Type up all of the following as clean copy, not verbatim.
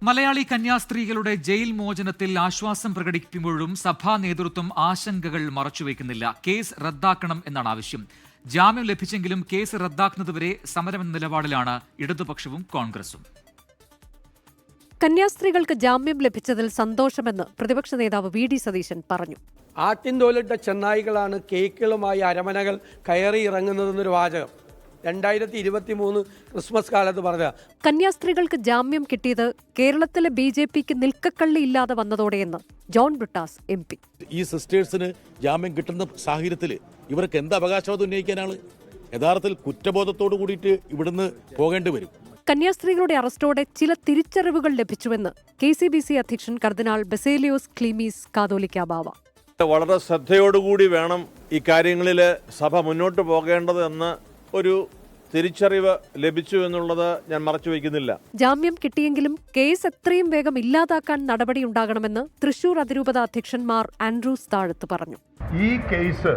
Malayali കന്യാസ്ത്രീകളുടെ jail മോചനത്തിൽ ആശ്വാസം പ്രകടിപ്പിക്കുമ്പോഴും സഭാ നേതൃത്വം ആശങ്കകൾ മറച്ചുവെക്കുന്നില്ല. കേസ് റദ്ദാക്കണം എന്നാണ് ആവശ്യം. ജാമ്യം ലഭിച്ചെങ്കിലും കേസ് റദ്ദാക്കുന്നതുവരെ സമരമെന്ന നിലപാടിലാണ് ഇടതുപക്ഷവും കോൺഗ്രസും. കന്യാസ്ത്രീകൾക്ക് ജാമ്യം ലഭിച്ചതിൽ സന്തോഷമെന്ന് പ്രതിപക്ഷ നേതാവ് വി ഡി സതീശൻ പറഞ്ഞു. ആട്ടിൻതോലിട്ട ചെന്നായികളാണ് കേക്കുകളുമായി അരമനകൾ കയറി ഇറങ്ങുന്നതെന്നൊരു വാചകം 2023 ക്രിസ്മസ് കാലത്ത് പറഞ്ഞ. കന്യാസ്ത്രീകൾക്ക് ജാമ്യം കിട്ടിയത് കേരളത്തിലെ BJPക്ക് നിൽക്കക്കള്ളിയില്ലാതെ വന്നതോടെയെന്ന് ജോൺ ബ്രിട്ടാസ് MP. ഈ സിസ്റ്റേഴ്സിന് ജാമ്യം കിട്ടുന്ന സാഹചര്യത്തിൽ ഇവർക്ക് എന്ത് അവകാശവാദം ഉന്നയിക്കാനാണ്? യഥാർത്ഥത്തിൽ കുറ്റബോധത്തോടു കൂടിയിട്ട് ഇവിടുന്ന് പോകേണ്ടി വരും. കന്യാസ്ത്രീകളുടെ അറസ്റ്റോടെ ചില തിരിച്ചറിവുകൾ ലഭിച്ചുവെന്ന് KCBC അധ്യക്ഷൻ കർദിനാൾ ബസേലിയോസ് ക്ലീമീസ് കാതോലിക്ക ബാവ. വളരെ ശ്രദ്ധയോടുകൂടി വേണം ഈ കാര്യങ്ങളിൽ സഭ മുന്നോട്ട് പോകേണ്ടത് എന്ന് ഒരു തിരിച്ചറിവ് ലഭിച്ചു എന്നുള്ളത് ഞാൻ മറച്ചുവെക്കുന്നില്ല. ജാമ്യം കിട്ടിയെങ്കിലും കേസ് എത്രയും വേഗം ഇല്ലാതാക്കാൻ നടപടിയുണ്ടാകണമെന്ന് തൃശൂർ അതിരൂപത അധ്യക്ഷന്മാർ ആൻഡ്രൂസ് താഴത്ത് പറഞ്ഞു. ഈ കേസ്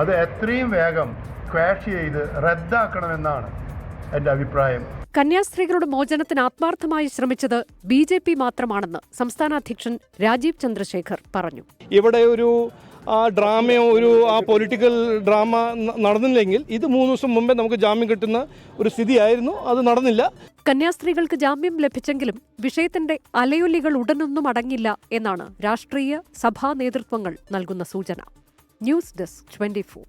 അത് എത്രയും വേഗം ക്വാഷ് ചെയ്ത് റദ്ദാക്കണമെന്നാണ് എൻ്റെ അഭിപ്രായം. കന്യാസ്ത്രീകളുടെ മോചനത്തിന് ആത്മാർത്ഥമായി ശ്രമിച്ചത് BJP മാത്രമാണെന്ന് സംസ്ഥാന അധ്യക്ഷൻ രാജീവ് ചന്ദ്രശേഖർ പറഞ്ഞു. ഇവിടെ ഒരു ഡ്രാമയോ പൊളിറ്റിക്കൽ ഡ്രാമ നടന്നില്ലെങ്കിൽ ഇത് 3 ദിവസം മുമ്പേ നമുക്ക് ജാമ്യം കിട്ടുന്ന ഒരു സ്ഥിതിയായിരുന്നു. അത് നടന്നില്ല. കന്യാസ്ത്രീകൾക്ക് ജാമ്യം ലഭിച്ചെങ്കിലും വിഷയത്തിന്റെ അലയൊലികൾ ഉടനൊന്നും അടങ്ങില്ല എന്നാണ് രാഷ്ട്രീയ സഭാ നേതൃത്വങ്ങൾ നൽകുന്ന സൂചന. News desk 24.